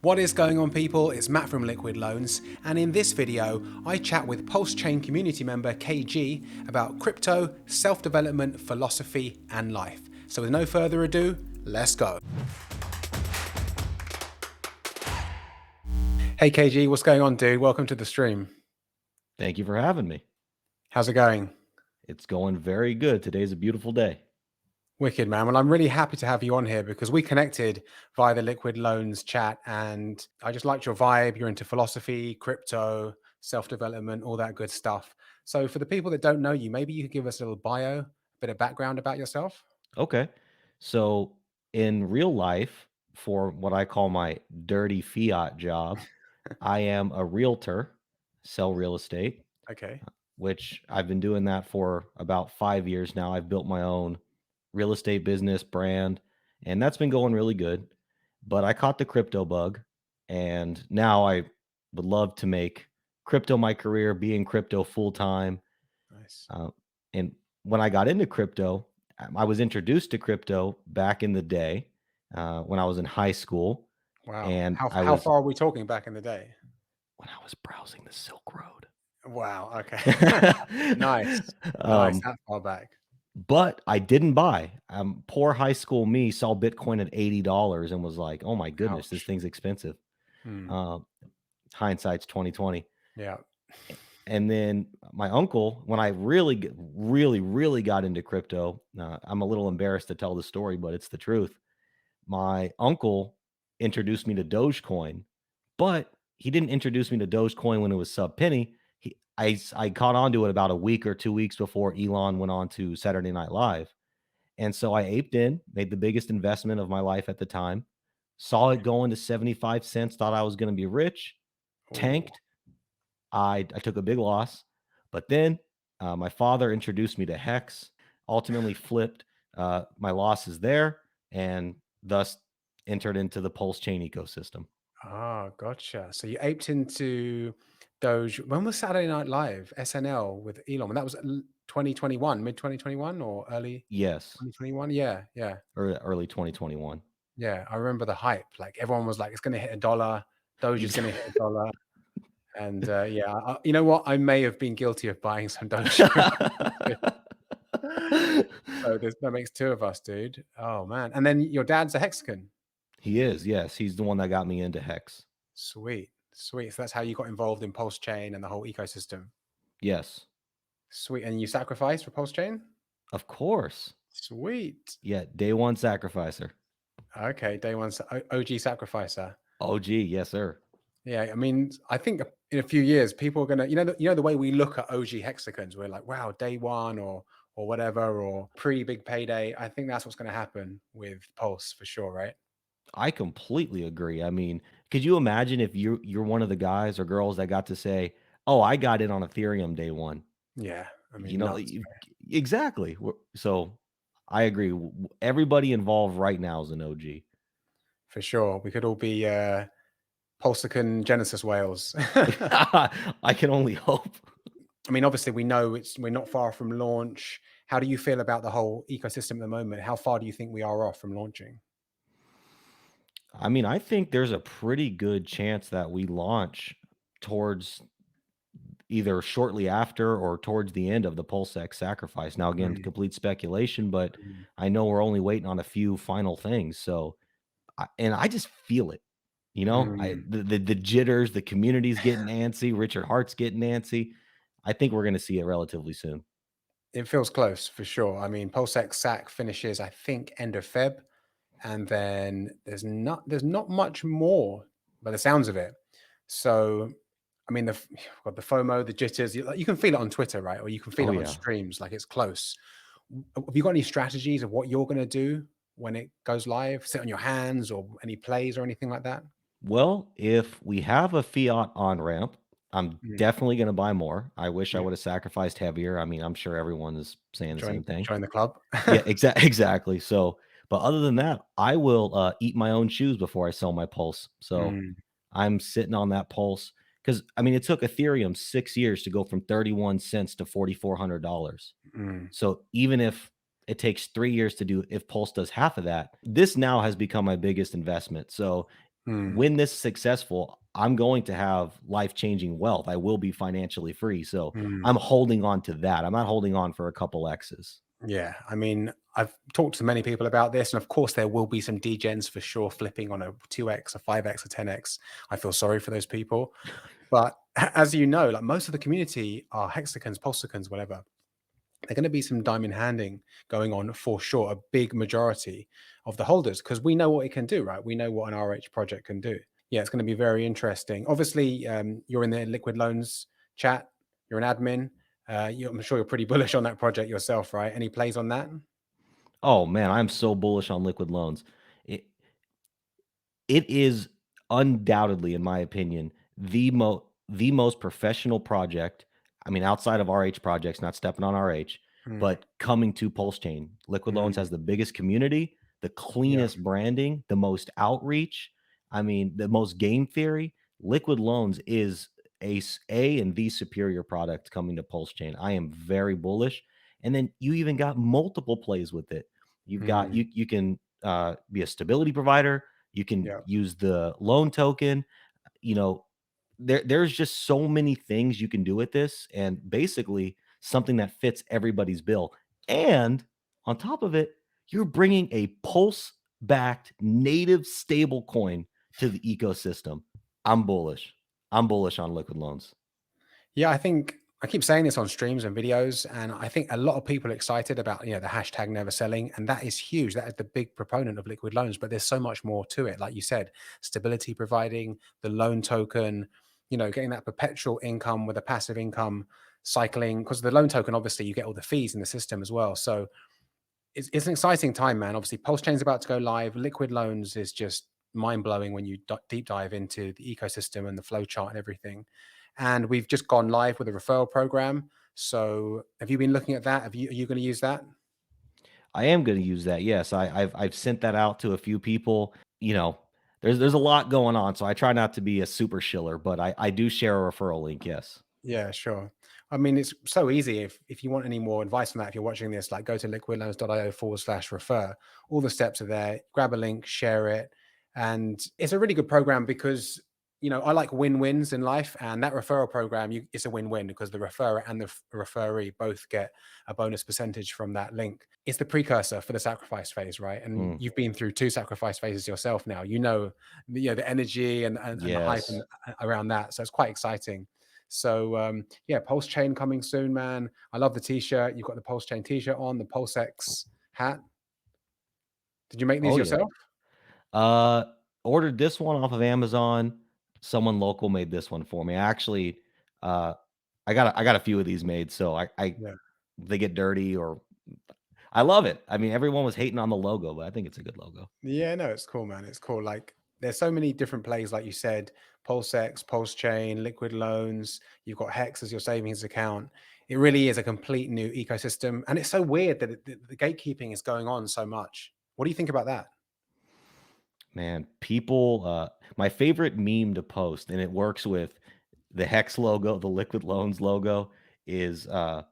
What is going on, people? It's Matt from Liquid Loans, and in this video I chat with PulseChain community member KG about crypto, self-development, philosophy and life. So with no further ado, let's go. Hey KG, what's going on, dude? Welcome to the stream. Thank you for having me. How's it going? It's going very good. Today's a beautiful day. Wicked, man. Well, I'm really happy to have you on here because we connected via the Liquid Loans chat and I just liked your vibe. You're into philosophy, crypto, self-development, all that good stuff. So for the people that don't know you, maybe you could give us a little bio, a bit of background about yourself. Okay. So, in real life, for what I call my dirty fiat job, I am a realtor, sell real estate, Okay. which I've been doing that for about 5 years now. I've built my own real estate business brand, and that's been going really good. But I caught the crypto bug, and now I would love to make crypto my career, be in crypto full time. Nice. Uh, and when I got into crypto, I was introduced to crypto back in the day when I was in high school, Wow. and How I how was far are we talking back in the day? when I was browsing the Silk Road. Wow. Okay. Nice. Nice. um, That far back. but I didn't buy. Poor high school me saw Bitcoin at $80 and was like, "Oh my goodness, this Ouch. thing's expensive." Hmm. Uh, Hindsight's 2020. Yeah. And then my uncle, when I really got into crypto, I'm a little embarrassed to tell the story, but it's the truth. My uncle introduced me to Dogecoin, but he didn't introduce me to Dogecoin when it was sub penny. I caught on to it about a week or 2 weeks before Elon went on to Saturday Night Live. And so I aped in, made the biggest investment of my life at the time, saw it going to 75 cents, thought I was going to be rich, Oh. tanked. I took a big loss, but then my father introduced me to Hex, ultimately flipped my losses there, and thus entered into the PulseChain ecosystem. Ah, gotcha. So you aped into Doge. When was Saturday Night Live? SNL with Elon. And that was 2021, mid 2021 or early Yes, 2021? Yeah, yeah, early 2021. yeah. I remember the hype. Like everyone was like, it's going to hit $1. Doge is going to hit $1. And yeah, you know what? I may have been guilty of buying some Doge. So that makes two of us, dude. Oh man. And then your dad's a Hexican. He is, yes. He's the one that got me into Hex. Sweet, sweet. So that's how you got involved in Pulse Chain and the whole ecosystem. Yes, Sweet. And you sacrificed for Pulse Chain? of course. Sweet. Yeah, day one sacrificer. Okay, day one OG sacrificer. OG, yes, sir. Yeah, I mean, I think in a few years, people are gonna, the way we look at OG hexagons, we're like, wow, day one or whatever, or pre big payday. I think that's what's gonna happen with Pulse for sure, right? I completely agree. I mean, could you imagine if you're one of the guys or girls that got to say, "Oh, I got in on Ethereum day one." Yeah, I You mean, know, nuts, exactly. So I agree. Everybody involved right now is an OG. for sure. We could all be Pulsican Genesis whales. I can only hope. I mean, obviously, we know we're not far from launch. How do you feel about the whole ecosystem at the moment? How far do you think we are off from launching? I mean, I think there's a pretty good chance that we launch towards either shortly after or towards the end of the PulseX sacrifice. Now, again, Mm, complete speculation, but mm, I know we're only waiting on a few final things. So, I just feel it. You know, mm. the jitters, the community's getting antsy, Richard Hart's getting antsy. I think we're going to see it relatively soon. It feels close for sure. I mean, PulseX SAC finishes, I think, end of Feb, and then there's not much more by the sounds of it. So, I mean, got the FOMO, the jitters. You can feel it on Twitter, right? Or you can feel Oh it on yeah. streams, like it's close. Have you got any strategies of what you're going to do when it goes live? Sit on your hands, or any plays or anything like that? Well, if we have a fiat on ramp, I'm Mm, definitely going to buy more. I wish I yeah, would have sacrificed heavier. I mean, I'm sure everyone is saying the join same thing. join the club. Yeah, exactly. So, but other than that, I will eat my own shoes before I sell my pulse. So Mm, I'm sitting on that pulse because I mean, it took Ethereum 6 years to go from 31 cents to $4,400. mm, So even if it takes 3 years to do, if Pulse does half of that, this now has become my biggest investment. So Hmm. When this is successful, I'm going to have life-changing wealth. I will be financially free. So Hmm. I'm holding on to that. I'm not holding on for a couple X's. Yeah, I mean, I've talked to many people about this, and of course, there will be some degens for sure flipping on a 2x, a 5x, a 10x. I feel sorry for those people. But as you know, like most of the community are Hexicans, Pulsicans, whatever. They're going to be some diamond handing going on for sure, a big majority of the holders, because we know what it can do, right? We know what an RH project can do. Yeah, it's going to be very interesting. Obviously, you're in the liquid loans chat, you're an admin. I'm sure you're pretty bullish on that project yourself, right? Any plays on that? Oh man, I'm so bullish on liquid loans. It, It is undoubtedly, in my opinion, the most professional project. I mean, outside of RH projects, not stepping on RH, Hmm. but coming to PulseChain. Liquid Loans Hmm. has the biggest community, the Yeah. cleanest branding, the most outreach. I mean, the most game theory. Liquid Loans is a and the superior product coming to PulseChain. I am very bullish. And then you even got multiple plays with it. You've got Hmm. you can be a stability provider, you can Yeah. use the loan token. You know, there's just so many things you can do with this, and basically something that fits everybody's bill. And on top of it, you're bringing a pulse backed native stable coin to the ecosystem. I'm bullish. I'm bullish on liquid loans. Yeah, I think I keep saying this on streams and videos, and I think a lot of people are excited about the hashtag never selling, and that is huge. That is the big proponent of liquid loans, but there's so much more to it. Like you said, stability providing the loan token, getting that perpetual income with a passive income cycling. Because the loan token, obviously, you get all the fees in the system as well. So it's an exciting time, man. Obviously, Pulse Chain's about to go live. Liquid loans is just mind blowing when you deep dive into the ecosystem and the flow chart and everything. And we've just gone live with a referral program. So, have you been looking at that? Are you going to use that? I am going to use that. Yes, I've sent that out to a few people. You know, there's a lot going on, so I try not to be a super shiller, but I do share a referral link. Yes. Yeah, sure. I mean, it's so easy. If you want any more advice on that, if you're watching this, like go to liquidloans.io/refer. All the steps are there. Grab a link, share it. And it's a really good program because, I like win-wins in life. And that referral program, it's a win-win because the referrer and the referee both get a bonus percentage from that link. It's the precursor for the sacrifice phase, right? And Mm, you've been through two sacrifice phases yourself now. The energy and the hype and yes. around that. So it's quite exciting. So yeah, Pulse Chain coming soon, man. I love the t-shirt. You've got the Pulse Chain t-shirt on, the PulseX hat. Did you make these Oh yeah. yourself? Uh, Ordered this one off of Amazon. Someone local made this one for me. Actually, uh, I got a few of these made, so I Yeah. they get dirty or I love it. I mean, everyone was hating on the logo, but I think it's a good logo. Yeah, no, it's cool, man. It's cool. Like there's so many different plays, like you said, PulseX, Pulse Chain, liquid loans. You've got Hex as your savings account. It really is a complete new ecosystem. And it's so weird that the gatekeeping is going on so much. What do you think about that? Man, people, my favorite meme to post, and it works with the Hex logo, the Liquid Loans logo, is I'm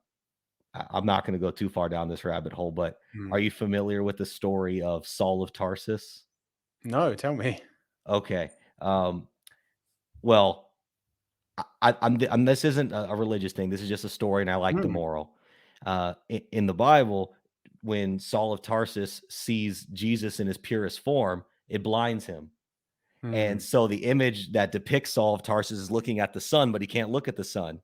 not going to go too far down this rabbit hole, but Hmm. are you familiar with the story of Saul of Tarsus? No, tell me. Okay. Um, well, I'm this isn't a religious thing. This is just a story, and I like the Hmm. moral. In the Bible, when Saul of Tarsus sees Jesus in his purest form, it blinds him. And Hmm. so the image that depicts Saul of Tarsus is looking at the sun, but he can't look at the sun.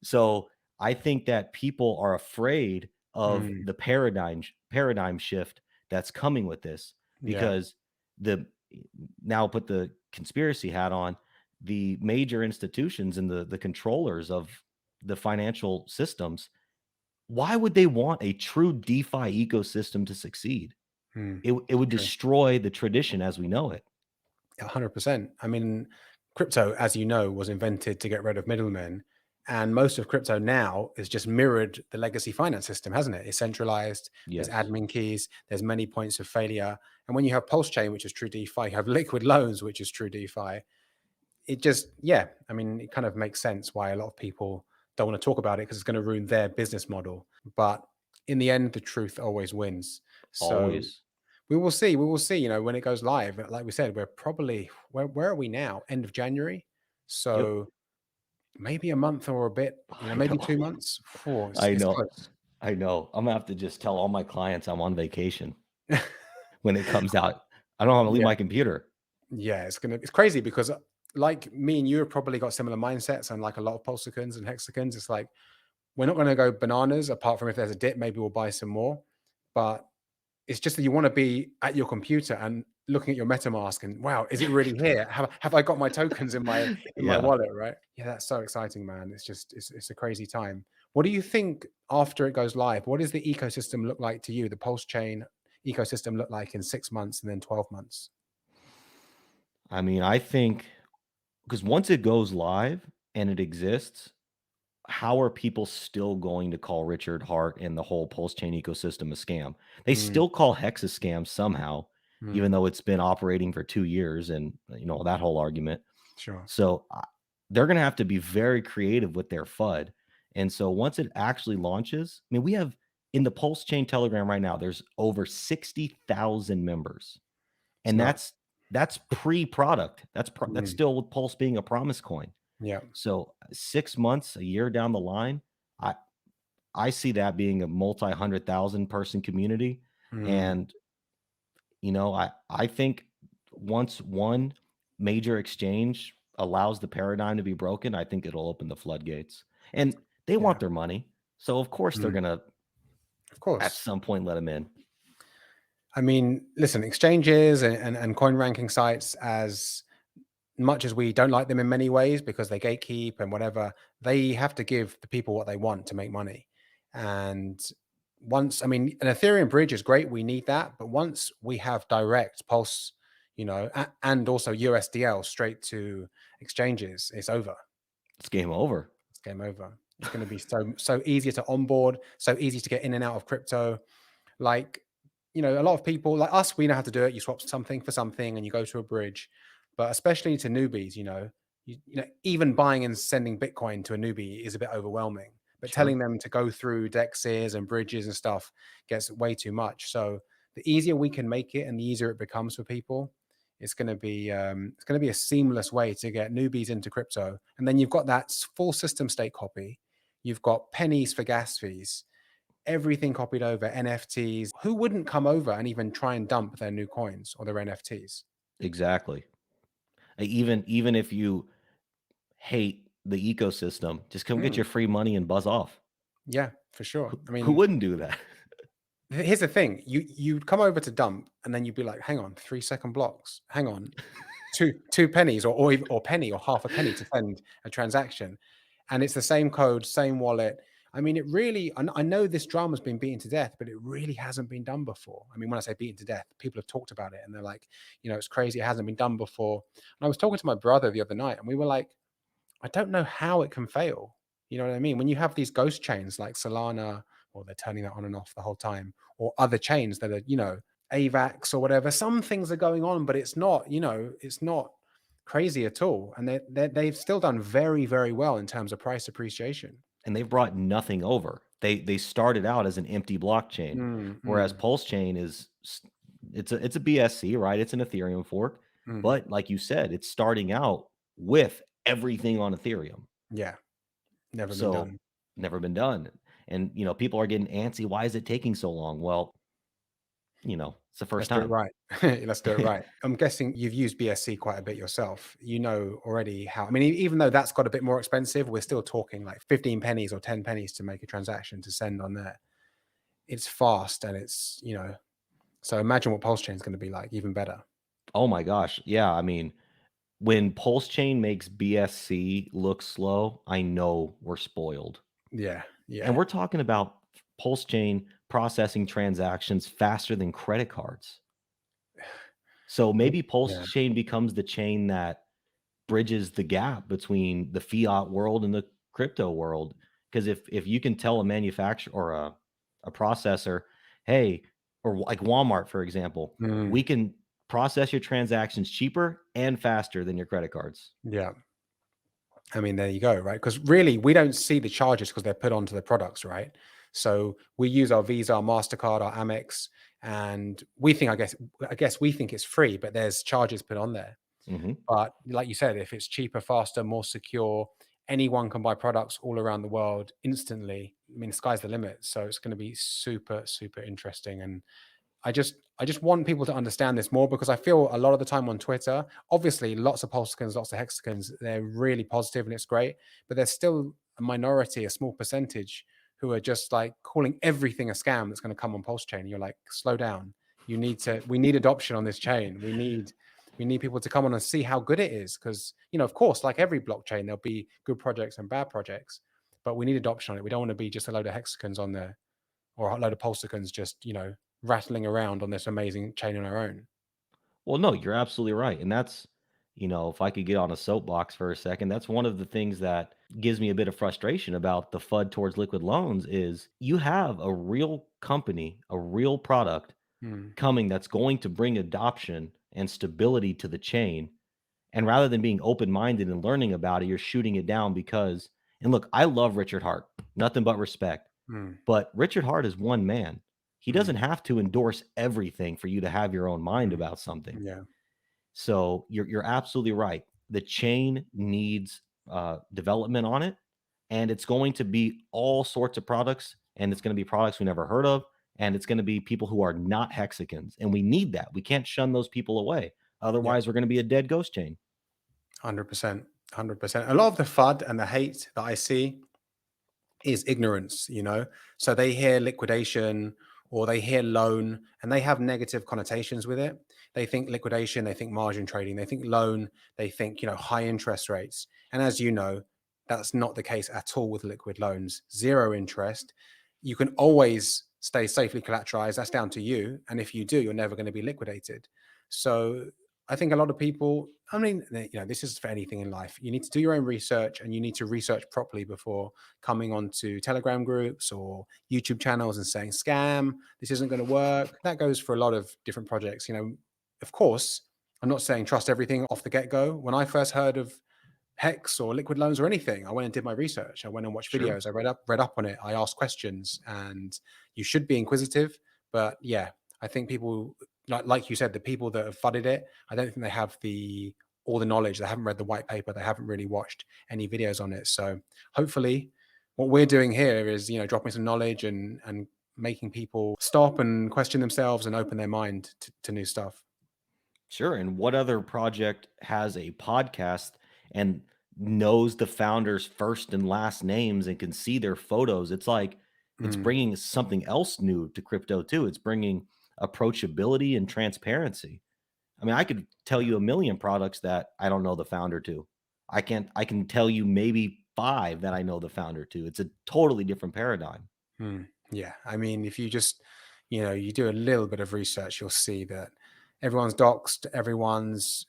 So I think that people are afraid of Hmm. the paradigm shift that's coming with this Yeah. because the now put the conspiracy hat on, the major institutions and the controllers of the financial systems, why would they want a true DeFi ecosystem to succeed? Hmm. It would True. destroy the tradition as we know it. 100%. I mean, crypto, as you know, was invented to get rid of middlemen. And most of crypto now is just mirrored the legacy finance system, hasn't it? It's centralized. There's Yes. admin keys. There's many points of failure. And when you have Pulse Chain, which is true DeFi, you have liquid loans, which is true DeFi. It just, yeah, I mean, it kind of makes sense why a lot of people don't want to talk about it because it's going to ruin their business model. But in the end, the truth always wins. So Always. We will see. We will see. You know, when it goes live, like we said, we're probably where are we now? End of January. Yep. So maybe a month or a bit. You know, I maybe know. 2 months. Oh, I it's know. close. I know. I'm gonna have to just tell all my clients I'm on vacation when it comes out. I don't want to leave Yeah, my computer. yeah. It's crazy because like me and you have probably got similar mindsets, and like a lot of Pulsicans and Hexicans, it's like we're not going to go bananas. Apart from if there's a dip, maybe we'll buy some more. But it's just that you want to be at your computer and looking at your MetaMask and wow, is it really here? Have I got my tokens in my Yeah. wallet, right? Yeah, that's so exciting, man. It's just it's a crazy time. What do you think after it goes live? What does the ecosystem look like to you? The Pulse chain ecosystem look like in 6 months and then 12 months? I mean, I think because once it goes live and it exists, how are people still going to call Richard Hart and the whole Pulse Chain ecosystem a scam? They Mm, still call Hex a scam somehow, even mm, though it's been operating for 2 years and that whole argument. sure. So they're going to have to be very creative with their FUD. And so once it actually launches, I mean, we have in the Pulse Chain Telegram right now, there's over 60,000 members, It's and nuts. that's pre-product. That's Mm, still with Pulse being a promise coin. yeah. So 6 months, a year down the line, I I see that being a multi 100,000 person community, Mm, and I think once one major exchange allows the paradigm to be broken, I think it'll open the floodgates. And they yeah. want their money. So of course they're Mm, going to of at course. some point let them in. I mean, listen, exchanges and coin ranking sites, as much as we don't like them in many ways because they gatekeep and whatever, they have to give the people what they want to make money. And once, I mean, an Ethereum bridge is great. We need that. But once we have direct Pulse, and also USDL straight to exchanges, it's over. It's game over. It's game over. It's going to be so easier to onboard, so easy to get in and out of crypto. Like, a lot of people like us, we know how to do it. You swap something for something and you go to a bridge. But especially to newbies, even buying and sending Bitcoin to a newbie is a bit overwhelming. But Sure. telling them to go through dexes and bridges and stuff gets way too much. So the easier we can make it and the easier it becomes for people, it's going to be a seamless way to get newbies into crypto. And then you've got that full system state copy. You've got pennies for gas fees, everything copied over, NFTs. Who wouldn't come over and even try and dump their new coins or their NFTs? Exactly. Even if you hate the ecosystem, just come get Mm, your free money and buzz off. yeah, for sure. I Who mean, wouldn't do that? here's the thing: you'd come over to dump, and then you'd be like, "Hang on, 3 second blocks. Hang on, two pennies, or penny or half a penny to send a transaction," and it's the same code, same wallet. I mean, it really. I know this drama's been beaten to death, but it really hasn't been done before. I mean, when I say beaten to death, people have talked about it, and they're like, it's crazy. It hasn't been done before. And I was talking to my brother the other night, and we were like, I don't know how it can fail. You know what I mean? When you have these ghost chains like Solana, or they're turning that on and off the whole time, or other chains that are, AVAX or whatever, some things are going on, but it's not crazy at all. And they've still done very, very well in terms of price appreciation. And they've brought nothing over. They started out as an empty blockchain, Mm, whereas mm, PulseChain it's a BSC, right? It's an Ethereum fork, mm. but like you said, it's starting out with everything on Ethereum. Yeah, never been So done. never been done. And people are getting antsy. Why is it taking so long? Well, it's the first Let's do it time. right. Let's do it right. I'm guessing you've used BSC quite a bit yourself. You know already how, I mean, even though that's got a bit more expensive, we're still talking like 15 pennies or 10 pennies to make a transaction to send on there. It's fast and so imagine what Pulse Chain is going to be like, even better. Oh my gosh. Yeah. I mean, when PulseChain makes BSC look slow, I know we're spoiled. Yeah. And Yeah. we're talking about PulseChain processing transactions faster than credit cards. So maybe Yeah. PulseChain becomes the chain that bridges the gap between the fiat world and the crypto world. Because if you can tell a manufacturer or a processor, hey, or like Walmart, for example, we Mm, can process your transactions cheaper and faster than your credit cards. yeah. I mean, there you go, right? Because really, we don't see the charges because they're put onto the products, right? So we use our Visa, our MasterCard, our Amex. and we think, I guess we think it's free, but there's charges put on there. Hmm. But like you said, if it's cheaper, faster, more secure, anyone can buy products all around the world instantly. I mean, the sky's the limit. So it's going to be super, super interesting. And I just want people to understand this more, because I feel a lot of the time on Twitter, obviously lots of Pulsicans, lots of Hexicans, they're really positive and it's great, but there's still a minority, a small percentage, who are just like calling everything a scam that's going to come on PulseChain. You're like, slow down. We need adoption on this chain. We need people to come on and see how good it is, because, of course, like every blockchain, there'll be good projects and bad projects, but we need adoption on it. We don't want to be just a load of Hexicans on there, or a load of Pulsicans just, rattling around on this amazing chain on our own. Well, no, you're absolutely right. And that's, if I could get on a soapbox for a second, that's one of the things that gives me a bit of frustration about the FUD towards liquid loans is you have a real company, a real product Mm, coming that's going to bring adoption and stability to the chain. And rather than being open minded and learning about it, you're shooting it down because, and look, I love Richard Hart, nothing but respect. mm, But Richard Hart is one man. He mm, doesn't have to endorse everything for you to have your own mind mm. about something. Yeah, So you're absolutely right. The chain needs development on it, and it's going to be all sorts of products, and it's going to be products we never heard of, and it's going to be people who are not hexicans, and we need that. We can't shun those people away. yeah, Otherwise, we're going to be a dead ghost chain. 100%, 100%. A lot of the FUD and the hate that I see is ignorance, So they hear liquidation or they hear loan and they have negative connotations with it. They think liquidation, they think margin trading, they think loan, they think, high interest rates. And as you know, that's not the case at all with liquid loans. Zero interest. You can always stay safely collateralized. That's down to you. And if you do, you're never going to be liquidated. So I think a lot of people, I mean, this is for anything in life. You need to do your own research, and you need to research properly before coming onto Telegram groups or YouTube channels and saying, scam, this isn't going to work. That goes for a lot of different projects. Of course, I'm not saying trust everything off the get go. When I first heard of Hex or liquid loans or anything, I went and did my research. I went and watched Sure. videos. I read up on it. I asked questions, and you should be inquisitive. But yeah, I think people, like you said, the people that have fudded it, I don't think they have all the knowledge. They haven't read the white paper. They haven't really watched any videos on it. So hopefully, what we're doing here is, dropping some knowledge and making people stop and question themselves and open their mind to new stuff. Sure. And what other project has a podcast and knows the founders' first and last names and can see their photos? It's like it's Mm, bringing something else new to crypto too. It's bringing approachability and transparency. I mean, I could tell you a million products that I don't know the founder to. I can tell you maybe 5 that I know the founder to. It's a totally different paradigm. yeah, I mean, if you just, you do a little bit of research, you'll see that everyone's doxed, everyone's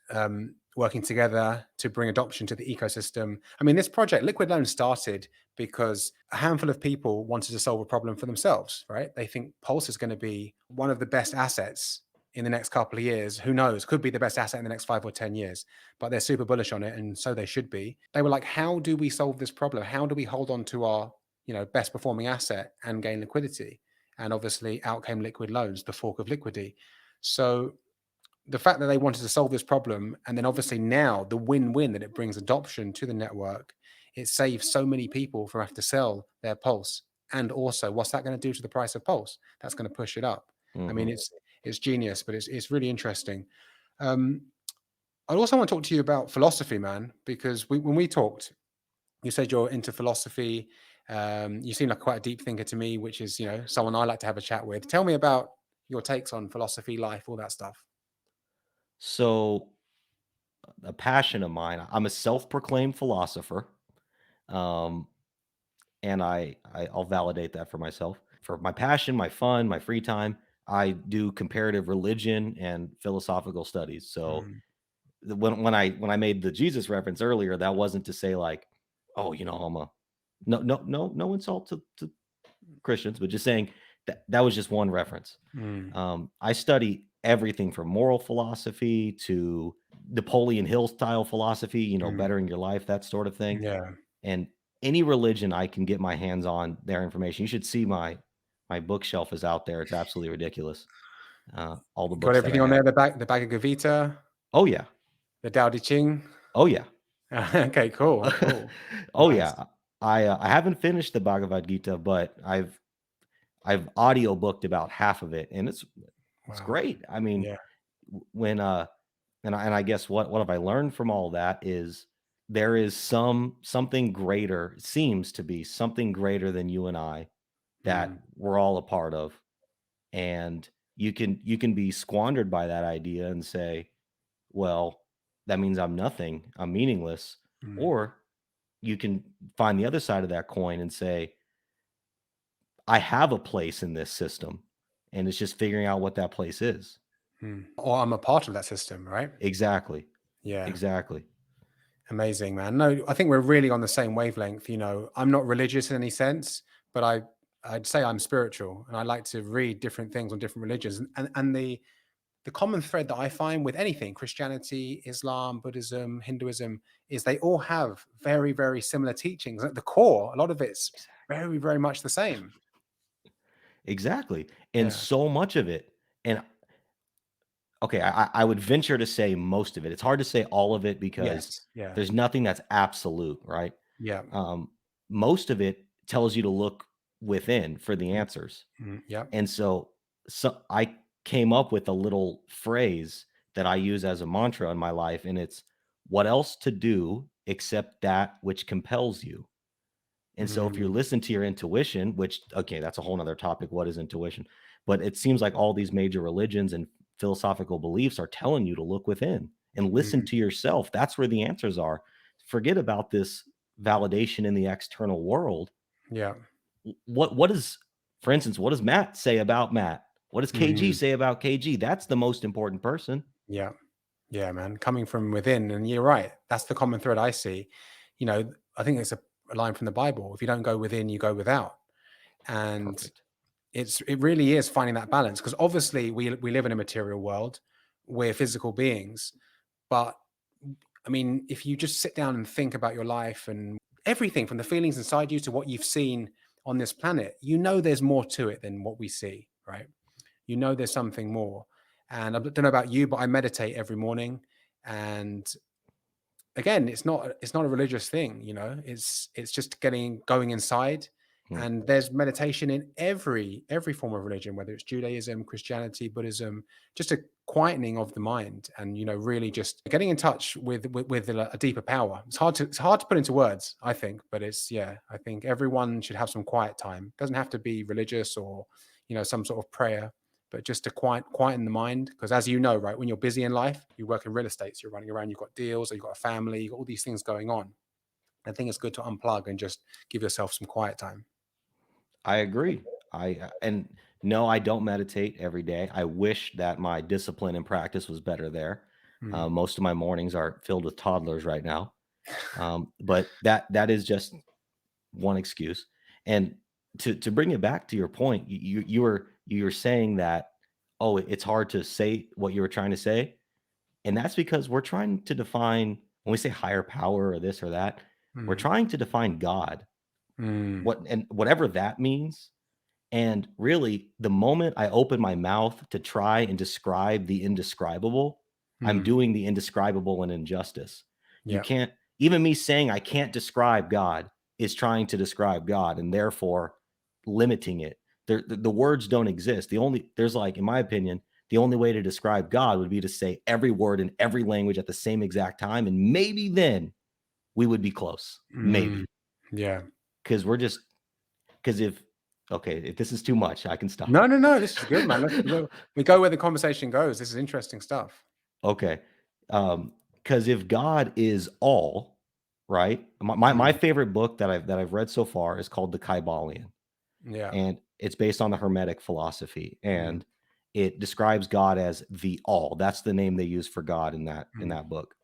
working together to bring adoption to the ecosystem. I mean, this project, Liquid Loan, started because a handful of people wanted to solve a problem for themselves, right? They think Pulse is going to be one of the best assets in the next couple of years. Who knows? Could be the best asset in the next 5 or 10 years, but they're super bullish on it. And so they should be. They were like, how do we solve this problem? How do we hold on to our best performing asset and gain liquidity? And obviously out came liquid loans, the fork of liquidity. So the fact that they wanted to solve this problem, and then obviously now the win-win that it brings adoption to the network, it saves so many people from having to sell their Pulse. And also, what's that going to do to the price of Pulse? That's going to push it up. I mean, Mhm. it's genius, but it's really interesting. um I also want to talk to you about philosophy, man, because when we talked, you said you're into philosophy. You seem like quite a deep thinker to me, which is, someone I like to have a chat with. Tell me about your takes on philosophy, life, all that stuff. So, a passion of mine, I'm a self-proclaimed philosopher. Um, and I'll validate that for myself. For my passion, my fun, my free time, I do comparative religion and philosophical studies. So Mm, when I made the Jesus reference earlier, that wasn't to say like, oh, I'm a no insult to Christians, but just saying that that was just one reference. mm, I study everything from moral philosophy to Napoleon Hill style philosophy, mm. bettering your life, that sort of thing. Yeah. And any religion I can get my hands on their information. You should see my bookshelf is out there. It's absolutely ridiculous. all the Got books that I everything on have. there, the bag of Gavita, Oh yeah. the Dao De Ching. Oh yeah. Okay, cool. Oh Nice. yeah. I haven't finished the Bhagavad Gita, but I've audio booked about half of it, and it's Wow. great. I mean, Yeah. when and I guess what have I learned from all that is there is something greater, seems to be something greater than you and I that Mm, we're all a part of. And you can be squandered by that idea and say, well, that means I'm nothing, I'm meaningless. mm, Or you can find the other side of that coin and say, I have a place in this system, and it's just figuring out what that place is. Or I'm a part of that system, right? Exactly. Yeah. Exactly. Amazing, man. No, I think we're really on the same wavelength. I'm not religious in any sense, but I'd say I'm spiritual, and I like to read different things on different religions. And the common thread that I find with anything, Christianity, Islam, Buddhism, Hinduism, is they all have very, very similar teachings. At the core, a lot of it's very, very much the same. Exactly. And Yeah. so much of it, and okay, I would venture to say most of it. It's hard to say all of it because Yes. Yeah. there's nothing that's absolute, right? Yeah. Um, Most of it tells you to look within for the answers. Yeah. And so I came up with a little phrase that I use as a mantra in my life, and it's what else to do except that which compels you. And so if you're Mm, listening to your intuition, which, okay, that's a whole nother topic. What is intuition? But it seems like all these major religions and philosophical beliefs are telling you to look within and listen mm, to yourself. That's where the answers are. Forget about this validation in the external world. yeah. What is, for instance, what does Matt say about Matt? What does KG Mm, say about KG? That's the most important person. yeah. Yeah, man. Coming from within. And you're right. That's the common thread I see. I think it's a line from the Bible. If you don't go within, you go without. And Perfect. it really is finding that balance, because obviously we live in a material world. We're physical beings. But I mean, if you just sit down and think about your life and everything from the feelings inside you to what you've seen on this planet, there's more to it than what we see, right? There's something more. And I don't know about you, but I meditate every morning. And again, it's not a religious thing. It's just going inside. Hmm. And there's meditation in every form of religion, whether it's Judaism, Christianity, Buddhism, just a quietening of the mind, and really just getting in touch with a deeper power. It's hard to put into words, I think, but I think everyone should have some quiet time. It doesn't have to be religious or some sort of prayer, but just to quieten the mind. Because as you know, right, when you're busy in life, you work in real estate, so you're running around, you've got deals, or you've got a family, you've got all these things going on. I think it's good to unplug and just give yourself some quiet time. I agree. And no, I don't meditate every day. I wish that my discipline and practice was better there. Mm, Most of my mornings are filled with toddlers right now, but that is just one excuse. And to bring it back to your point, you were saying that, oh, it's hard to say what you were trying to say, and that's because we're trying to define, when we say higher power or this or that, we're mm, trying to define God, mm, whatever that means. And really, the moment I open my mouth to try and describe the indescribable, I'm mm. doing the indescribable an injustice. You Yeah. can't, even me saying I can't describe God is trying to describe God and therefore limiting it. The words don't exist. There's like, in my opinion, the only way to describe God would be to say every word in every language at the same exact time. And maybe then we would be close. Mm, Maybe. yeah. Because because if this is too much, I can stop. No. This is good, man. We go where the conversation goes. This is interesting stuff. Okay. Because if God is all, right? My Mm, favorite book that I've read so far is called The Kybalion, yeah. and it's based on the Hermetic philosophy, Mm, and it describes God as the all. That's the name they use for God in mm, that book.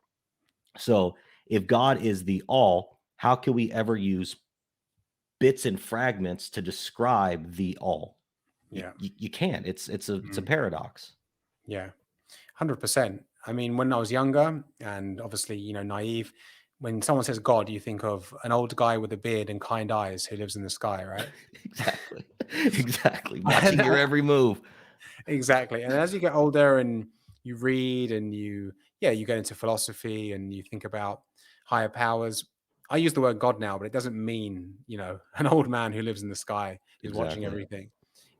So if God is the all, how can we ever use bits and fragments to describe the all? You, yeah. you, you can't. It's a Mm, paradox. yeah. 100%. I mean, when I was younger and obviously, naive, when someone says God, you think of an old guy with a beard and kind eyes who lives in the sky, right? Exactly. Exactly. And Watching your every move. Exactly. And as you get older and you read and you get into philosophy and you think about higher powers. I use the word God now, but it doesn't mean, an old man who lives in the sky is watching Exactly. everything.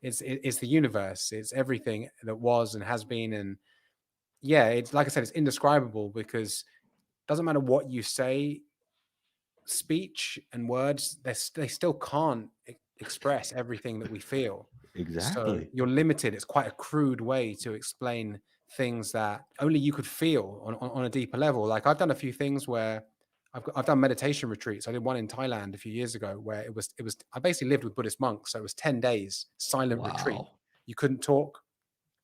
It's the universe. It's everything that was and has been. And yeah, it's like I said, it's indescribable because it doesn't matter what you say, speech and words, they still can't express everything that we feel. So Exactly. you're limited. It's quite a crude way to explain things that only you could feel on a deeper level. Like I've done a few things where I've done meditation retreats. I did one in Thailand a few years ago where it was I basically lived with Buddhist monks. So it was 10 days silent retreat. Wow. You couldn't talk.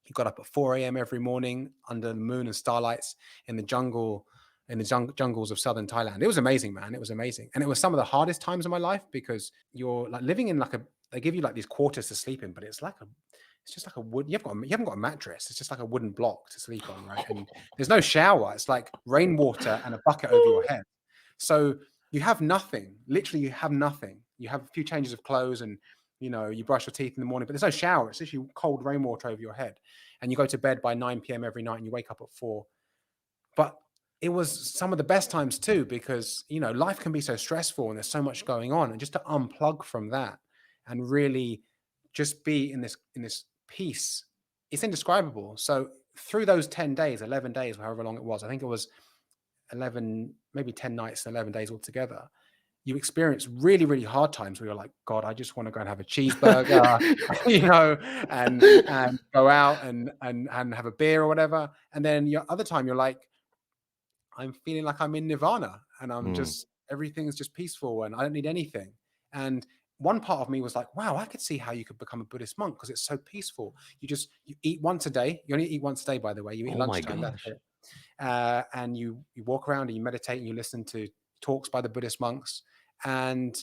You got up at 4 a.m. every morning under the moon and starlights in the jungle, in the jungles of southern Thailand. It was amazing, man. It was amazing. And it was some of the hardest times of my life because you're like living in they give you like these quarters to sleep in, but it's just like a wood. You haven't got a mattress. It's just like a wooden block to sleep on, right? And there's no shower. It's like rainwater and a bucket over your head. So you have nothing. Literally, you have nothing. You have a few changes of clothes and you brush your teeth in the morning, but there's no shower. It's literally cold rainwater over your head. And you go to bed by 9 p.m. every night and you wake up at 4. But it was some of the best times too, because, life can be so stressful and there's so much going on. And just to unplug from that and really just be in this peace, it's indescribable. So through those 10 days, 11 days, however long it was, I think it was 11, maybe 10 nights and 11 days altogether, you experience really, really hard times where you're like, God, I just want to go and have a cheeseburger, and go out and have a beer or whatever. And then your other time you're like, I'm feeling like I'm in nirvana and Mm. everything's just peaceful and I don't need anything. And one part of me was like, wow, I could see how you could become a Buddhist monk because it's so peaceful. You eat once a day. You only eat once a day, by the way. You eat Oh my lunchtime, that's gosh. it. And you walk around and you meditate and you listen to talks by the Buddhist monks, and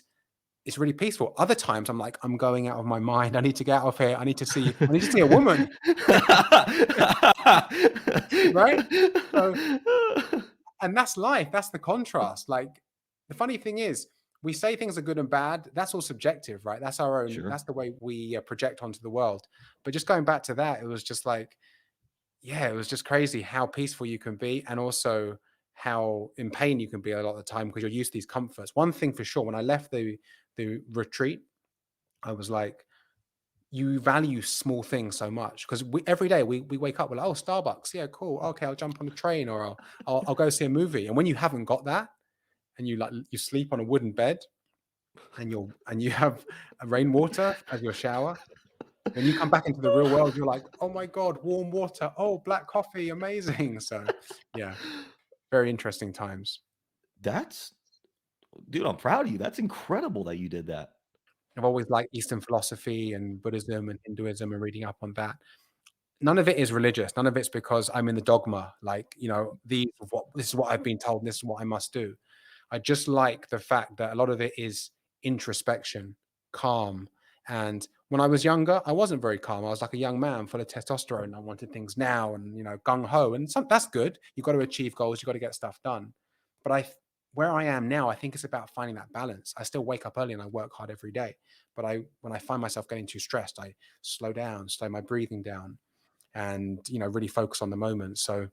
it's really peaceful. Other times I'm like, I'm going out of my mind. I need to get out of here. I need to see a woman, right? So, and that's life. That's the contrast. Like the funny thing is, we say things are good and bad. That's all subjective, right? That's our own. Sure. That's the way we project onto the world. But just going back to that, it was just like, yeah, it was just crazy how peaceful you can be, and also how in pain you can be a lot of the time because you're used to these comforts. One thing for sure, when I left the retreat, I was like, you value small things so much because every day we wake up, we're like, oh, Starbucks, yeah, cool, okay, I'll jump on the train or I'll go see a movie. And when you haven't got that, and you sleep on a wooden bed and you have a rainwater as your shower, when you come back into the real world, you're like, oh my God, warm water. Oh, black coffee. Amazing. So yeah, very interesting times. That's dude, I'm proud of you. That's incredible that you did that. I've always liked Eastern philosophy and Buddhism and Hinduism and reading up on that. None of it is religious. None of it's because I'm in the dogma, like, this is what I've been told, and this is what I must do. I just like the fact that a lot of it is introspection, calm. And when I was younger, I wasn't very calm. I was like a young man full of testosterone. I wanted things now and, gung ho. And that's good. You've got to achieve goals. You've got to get stuff done. But where I am now, I think it's about finding that balance. I still wake up early and I work hard every day. But when I find myself getting too stressed, I slow down, slow my breathing down, and really focus on the moment. So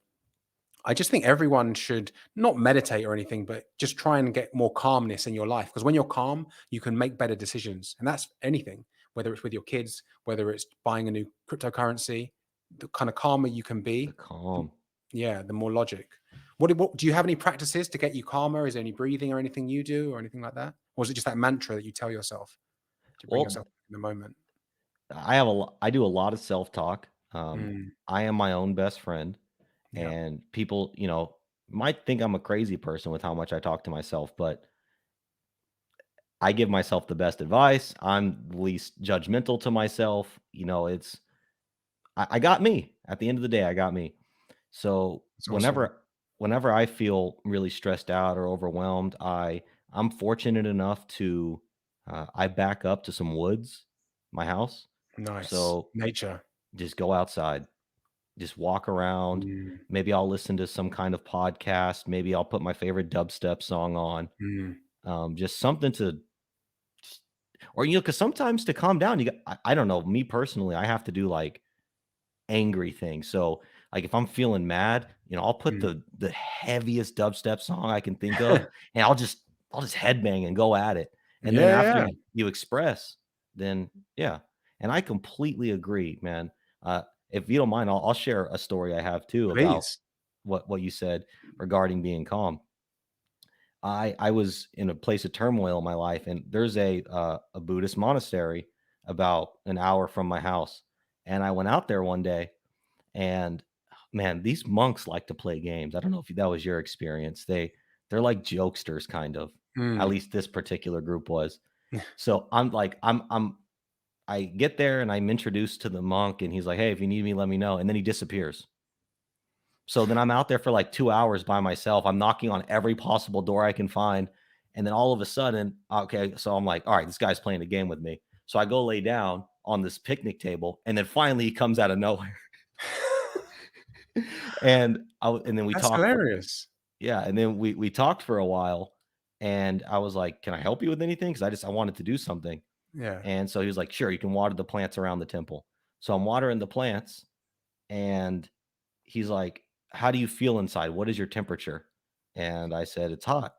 I just think everyone should not meditate or anything, but just try and get more calmness in your life, because when you're calm you can make better decisions, and that's anything, whether it's with your kids, whether it's buying a new cryptocurrency. The kind of calmer you can The be, calm. yeah, the more logic. What do you have any practices to get you calmer? Is there any breathing or anything you do or anything like that, or is it just that mantra that you tell yourself to bring Well, yourself in the moment? I do a lot of self-talk. Mm, I am my own best friend, yeah, and people, might think I'm a crazy person with how much I talk to myself, but I give myself the best advice. I'm the least judgmental to myself. I got me. At the end of the day, I got me. So it's awesome. whenever I feel really stressed out or overwhelmed, I'm fortunate enough to I back up to some woods, my house. Nice So nature. just go outside, just walk around. Mm, Maybe I'll listen to some kind of podcast. Maybe I'll put my favorite dubstep song on. mm. Just something to, or because sometimes to calm down, I don't know. Me personally, I have to do like angry thing. So like if I'm feeling mad, I'll put Mm. the heaviest dubstep song I can think of, and I'll just headbang and go at it. And then Yeah, after yeah. you express, then yeah. And I completely agree, man. If you don't mind, I'll share a story I have too about Please. what you said regarding being calm. I was in a place of turmoil in my life, and there's a Buddhist monastery about an hour from my house, and I went out there one day, and man, these monks like to play games. I don't know if that was your experience. They're like jokesters, kind of. At Mm. least this particular group was. So I'm like, I get there and I'm introduced to the monk, and he's like, "Hey, if you need me, let me know." And then he disappears. So then I'm out there for like 2 hours by myself. I'm knocking on every possible door I can find. And then all of a sudden, okay, so I'm like, all right, this guy's playing a game with me. So I go lay down on this picnic table, and then finally he comes out of nowhere. And then we That's talked for hilarious. yeah, and then we talked for a while, and I was like, "Can I help you with anything?" Because I wanted to do something. Yeah. And so he was like, "Sure, you can water the plants around the temple." So I'm watering the plants, and he's like, "How do you feel inside? What is your temperature?" And I said, "It's hot."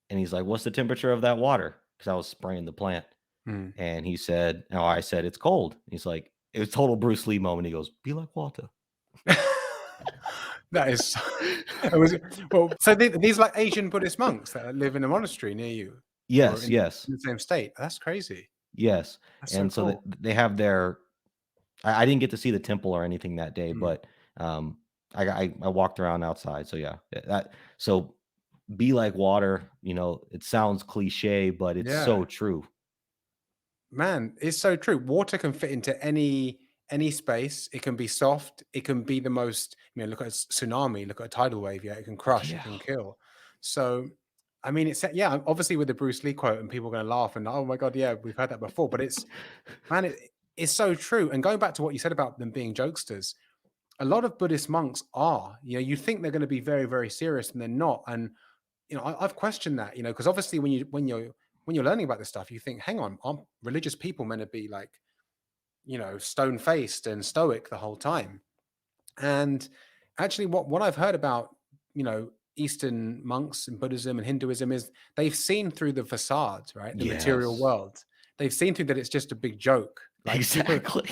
And he's like, "What's the temperature of that water?" Because I was spraying the plant. Mm. And he said, "No," I said, "It's cold." He's like, it was total Bruce Lee moment. He goes, "Be like water." That is so it was well, so these like Asian Buddhist monks that live in a monastery near you or Yes, in yes, the same state. That's crazy. yes. That's so And so that cool. they have their I didn't get to see the temple or anything that day, Mm. but I walked around outside. So yeah, so be like water. It sounds cliche, but it's Yeah. so true. Man, it's so true. Water can fit into any space. It can be soft. It can be the most, look at a tsunami, look at a tidal wave. Yeah, it can crush, it Yeah. can kill. So, I mean, it's yeah, obviously with the Bruce Lee quote, and people are going to laugh and oh my god, yeah, we've heard that before. But it's man, it's so true. And going back to what you said about them being jokesters, a lot of Buddhist monks are. You think they're going to be very, very serious, and they're not. And I've questioned that. Because obviously when you're learning about this stuff, you think, hang on, aren't religious people meant to be like, stone faced and stoic the whole time? And actually, what I've heard about, Eastern monks and Buddhism and Hinduism is they've seen through the facade, right? The material Yes. world. They've seen through that it's just a big joke. Like Exactly.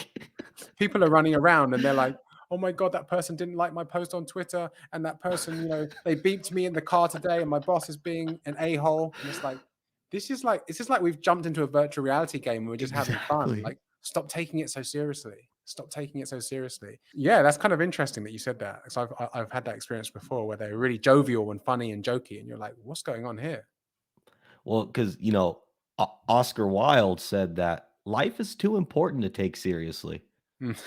people are running around and they're like, oh my god, that person didn't like my post on Twitter, and that person, they beeped me in the car today, and my boss is being an a-hole. And it's like, this is like we've jumped into a virtual reality game and we're just having fun. Exactly. Like, stop taking it so seriously. Stop taking it so seriously. Yeah, that's kind of interesting that you said that, because I've had that experience before where they're really jovial and funny and jokey, and you're like, what's going on here? Well, because Oscar Wilde said that life is too important to take seriously, Mm.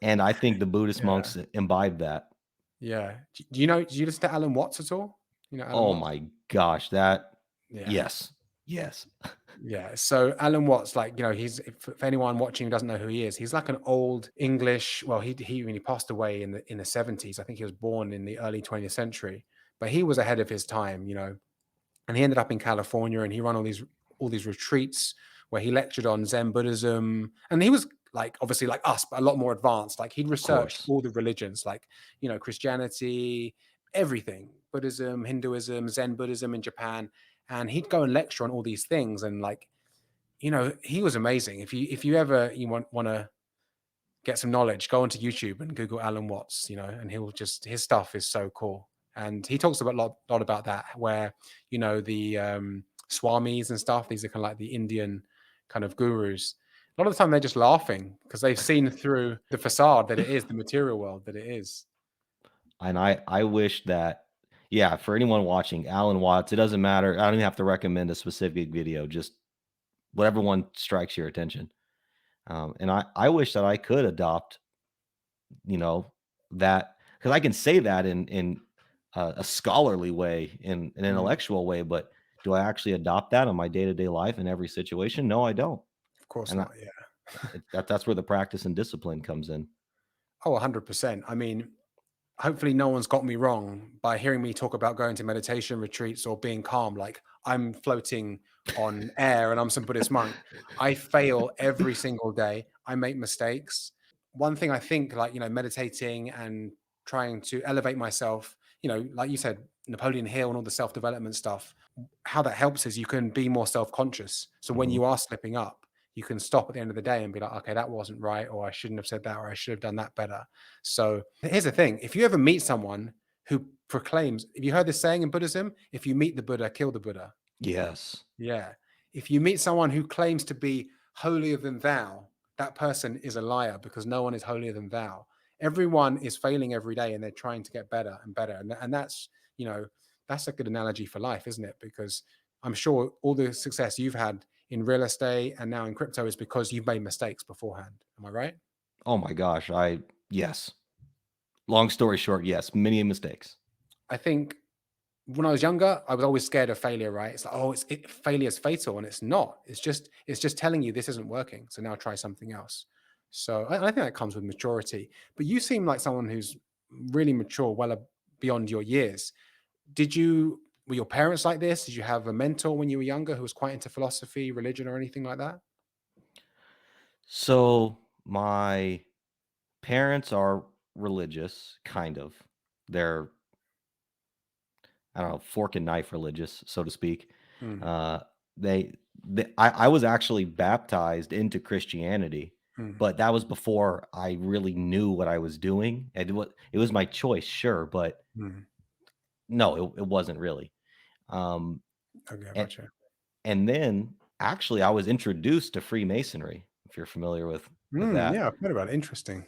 and I think the Buddhist Yeah, monks imbibe that. yeah. Do you listen to Alan Watts at all? Alan Oh Watts? my gosh, that Yeah. yes, yes, Yeah. So Alan Watts, like, he's for anyone watching who doesn't know who he is, he's like an old English. Well, when he passed away in the 70s. I think he was born in the early 20th century, but he was ahead of his time, and he ended up in California, and he ran all these retreats where he lectured on Zen Buddhism, and he was like obviously like us, but a lot more advanced. Like, he'd of researched course. all the religions, like, Christianity, everything, Buddhism, Hinduism, Zen Buddhism in Japan, and he'd go and lecture on all these things. And like, he was amazing. If you ever you want to get some knowledge, go onto YouTube and Google Alan Watts, and his stuff is so cool. And he talks about lot about that, where the swamis and stuff. These are kind of like the Indian kind of gurus. A lot of the time they're just laughing because they've seen through the facade that it is, the material world that it is. And I wish that yeah, for anyone watching, Alan Watts, it doesn't matter. I don't even have to recommend a specific video, just whatever one strikes your attention. And I wish that I could adopt, you know, that because I can say that in a scholarly way, in an Mm, intellectual way, but do I actually adopt that in my day to day life in every situation? No, I don't. of course And not. Yeah. that's where the practice and discipline comes in. Oh, 100%. I mean, hopefully no one's got me wrong by hearing me talk about going to meditation retreats or being calm. Like, I'm floating on air and I'm some Buddhist monk. I fail every single day. I make mistakes. one thing I think, like, meditating and trying to elevate myself, like you said, Napoleon Hill and all the self-development stuff, how that helps is you can be more self-conscious. So when Mhm. you are slipping up, you can stop at the end of the day and be like, okay, that wasn't right, or I shouldn't have said that, or I should have done that better. So here's the thing: if you ever meet someone who proclaims, have you heard this saying in Buddhism? If you meet the Buddha, kill the Buddha. Yes. Yeah. If you meet someone who claims to be holier than thou, that person is a liar, because no one is holier than thou. Everyone is failing every day and they're trying to get better and better. And that's, that's a good analogy for life, isn't it? Because I'm sure all the success you've had in real estate and now in crypto is because you've made mistakes beforehand. Am I right? Oh my gosh, yes. Long story short, yes, many mistakes. I think when I was younger, I was always scared of failure, right? It's like, oh, failure is fatal, and it's not. It's just telling you this isn't working. So now try something else. So I think that comes with maturity. But you seem like someone who's really mature, beyond your years. Were your parents like this? Did you have a mentor when you were younger who was quite into philosophy, religion, or anything like that? So my parents are religious, kind of. They're, I don't know, fork and knife religious, so to speak. Mm, Uh, I was actually baptized into Christianity, mm, but that was before I really knew what I was doing. It was my choice, sure, but mm. no, it wasn't really. Um, Okay, I and gotcha. and then actually, I was introduced to Freemasonry, if you're familiar with that. Yeah, I've heard about it. Interesting.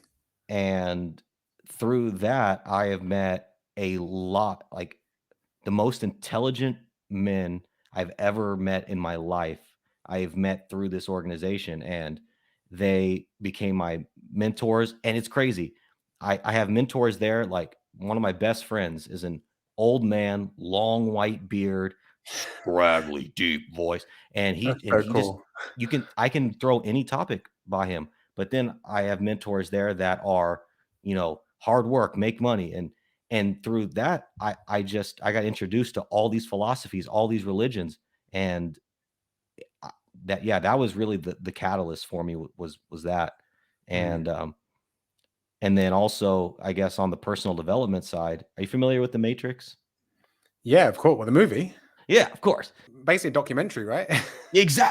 And through that, I have met a lot, like the most intelligent men I've ever met in my life. I've met through this organization, and they became my mentors. And it's crazy. I have mentors there. Like one of my best friends is an old man, long white beard, scraggly, deep voice, and That's he so just cool. I can throw any topic by him. But then I have mentors there that are, hard work, make money, and through that, I got introduced to all these philosophies, all these religions, and I that was really the catalyst for me was that. Mm. And then also, I guess on the personal development side, are you familiar with The Matrix? Yeah, of course. Well, the movie, Yeah, of course. basically a documentary, right?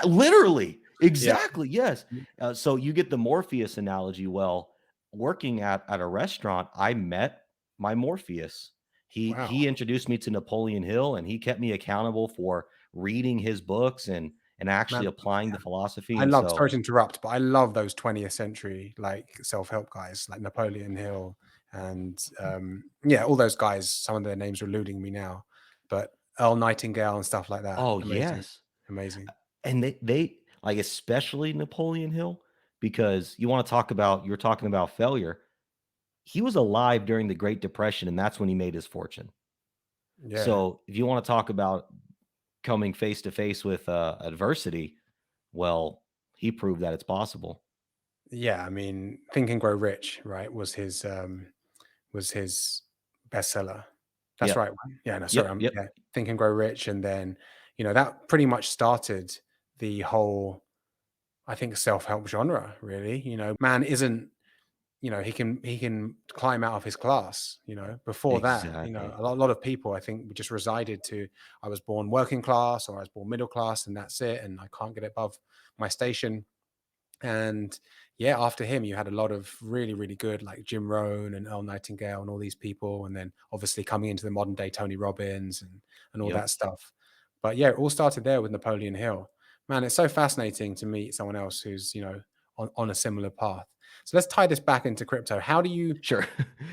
Literally, Yeah. exactly, yes. So you get the Morpheus analogy. Well, working at a restaurant, I met my Morpheus. Wow. He introduced me to Napoleon Hill, and he kept me accountable for reading his books and actually Man, applying the philosophy, I and love, so sorry to interrupt, but I love those 20th century like self-help guys like Napoleon Hill and yeah, all those guys, some of their names are eluding me now, but Earl Nightingale and stuff like that. oh, Amazing. yes. Amazing. And they like, especially Napoleon Hill, because you're talking about failure. He was alive during the Great Depression, and that's when he made his fortune. Yeah. So, if you wanna talk about coming face to face with, adversity, well, he proved that it's possible. Yeah, I mean, Think and Grow Rich, right, was his bestseller. That's Yep. right. Yeah, no, sorry, Yep, yep. yeah, Think and Grow Rich, and then, that pretty much started the whole, I think, self-help genre, really. Man isn't, he can climb out of his class. Before that, Exactly. a lot of people, I think, just resided to, I was born working class or I was born middle class and that's it, and I can't get above my station. And yeah, after him, you had a lot of really, really good, like Jim Rohn and Earl Nightingale and all these people. And then obviously coming into the modern day, Tony Robbins and all Yep. that stuff. But yeah, it all started there with Napoleon Hill. Man, it's so fascinating to meet someone else who's, on a similar path. So let's tie this back into crypto. Sure.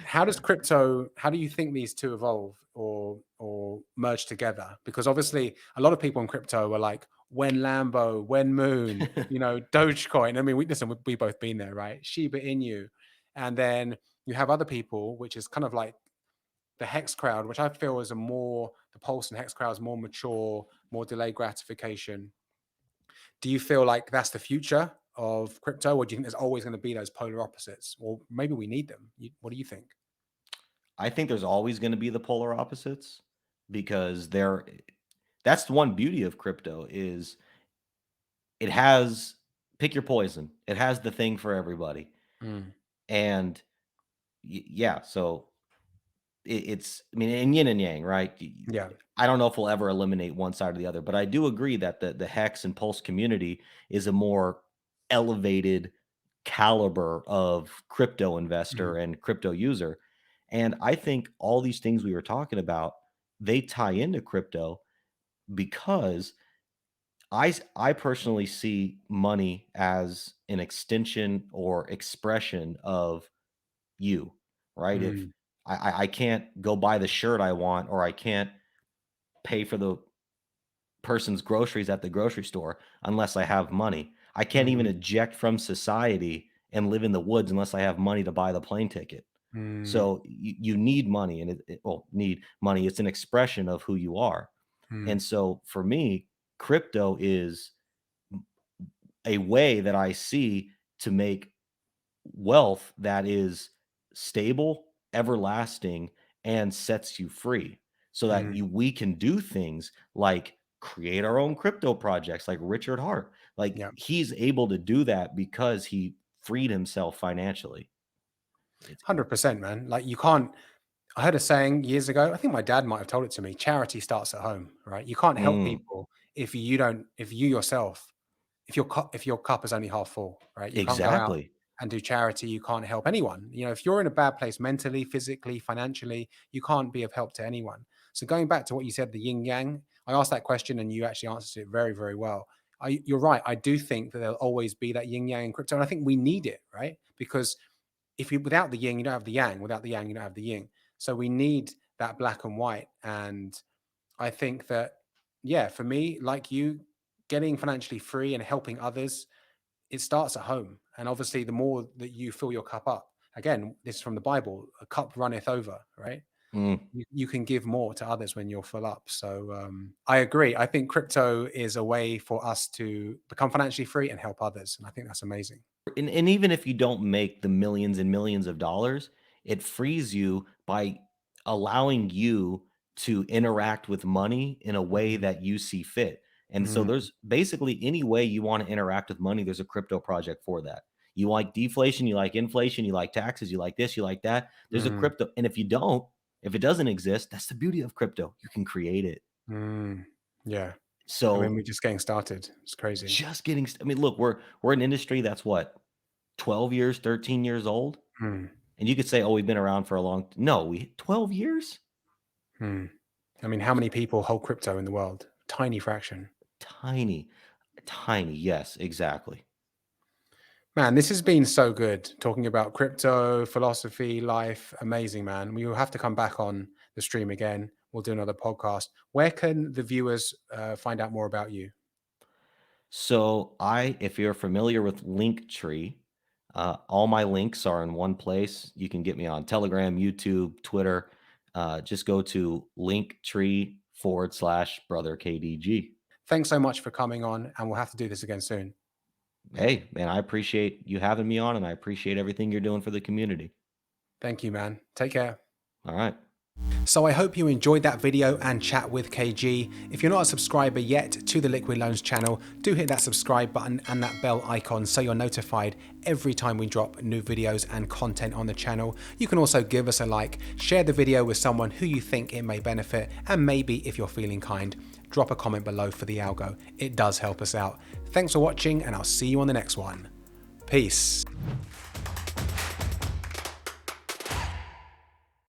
How do you think these two evolve or merge together? Because obviously a lot of people in crypto are like, when Lambo, when Moon, Dogecoin. I mean, we both been there, right? Shiba Inu. And then you have other people, which is kind of like the Hex crowd, which I feel is the Pulse and Hex crowd is more mature, more delayed gratification. Do you feel like that's the future of crypto, or do you think there's always going to be those polar opposites? Or maybe we need them. What do you think? I think there's always gonna be the polar opposites because that's the one beauty of crypto is it has pick your poison. It has the thing for everybody. Mm. And yeah, so it's, I mean, and yin and yang, right? Yeah. I don't know if we'll ever eliminate one side or the other, but I do agree that the Hex and Pulse community is a more elevated caliber of crypto investor Mm. and crypto user. And I think all these things we were talking about, they tie into crypto because I personally see money as an extension or expression of you, right? If Mm. I can't go buy the shirt I want, or I can't pay for the person's groceries at the grocery store unless I have money. I can't even Mm. eject from society and live in the woods unless I have money to buy the plane ticket. Mm. So you need money, and well, need money. It's an expression of who you are. Mm. And so for me, crypto is a way that I see to make wealth that is stable, everlasting, and sets you free so that Mm. we can do things like create our own crypto projects like Richard Hart. Like Yeah. he's able to do that because he freed himself financially. It's 100%, man. Like you can't. I heard a saying years ago. I think my dad might have told it to me. Charity starts at home, right? You can't help mm, people if you don't. If you yourself, if your cup is only half full, right? You can't go out exactly. and do charity. You can't help anyone. If you're in a bad place mentally, physically, financially, you can't be of help to anyone. So going back to what you said, the yin yang. I asked that question and you actually answered it very, very well. You're right. I do think that there'll always be that yin yang in crypto, and I think we need it, right? Because if you without the yin, you don't have the yang. Without the yang, you don't have the yin. So we need that black and white. And I think that, yeah, for me, like you, getting financially free and helping others, it starts at home. And obviously, the more that you fill your cup up, again, this is from the Bible, a cup runneth over, right? Mm. You can give more to others when you're full up. So I agree. I think crypto is a way for us to become financially free and help others. And I think that's amazing. And even if you don't make the millions and millions of dollars, it frees you by allowing you to interact with money in a way Mm, that you see fit. And so mm, there's basically any way you want to interact with money, there's a crypto project for that. You like deflation, you like inflation, you like taxes, you like this, you like that. There's a mm, crypto. And if you don't, if it doesn't exist, that's the beauty of crypto. You can create it. mm. Yeah. I mean, So we're just getting started. It's crazy. just getting, I mean, look, we're an industry that's what, 12 years, 13 years old. Mm, And you could say, "Oh, we've been around for a long." No, we 12 years? mm. I mean, how many people hold crypto in the world? Tiny fraction. Tiny, tiny. Yes, exactly. Man, this has been so good talking about crypto, philosophy, life. Amazing, man. We will have to come back on the stream again. We'll do another podcast. Where can the viewers find out more about you? So if you're familiar with Linktree, all my links are in one place. You can get me on Telegram, YouTube, Twitter. Just go to Linktree/brother KDG. Thanks so much for coming on, and we'll have to do this again soon. Hey, man, I appreciate you having me on, and I appreciate everything you're doing for the community. Thank you, man. Take care. All right. So I hope you enjoyed that video and chat with KG. If you're not a subscriber yet to the Liquid Loans channel, do hit that subscribe button and that bell icon so you're notified every time we drop new videos and content on the channel. You can also give us a like, share the video with someone who you think it may benefit, and maybe if you're feeling kind, drop a comment below for the algo. It does help us out. Thanks for watching, and I'll see you on the next one. Peace.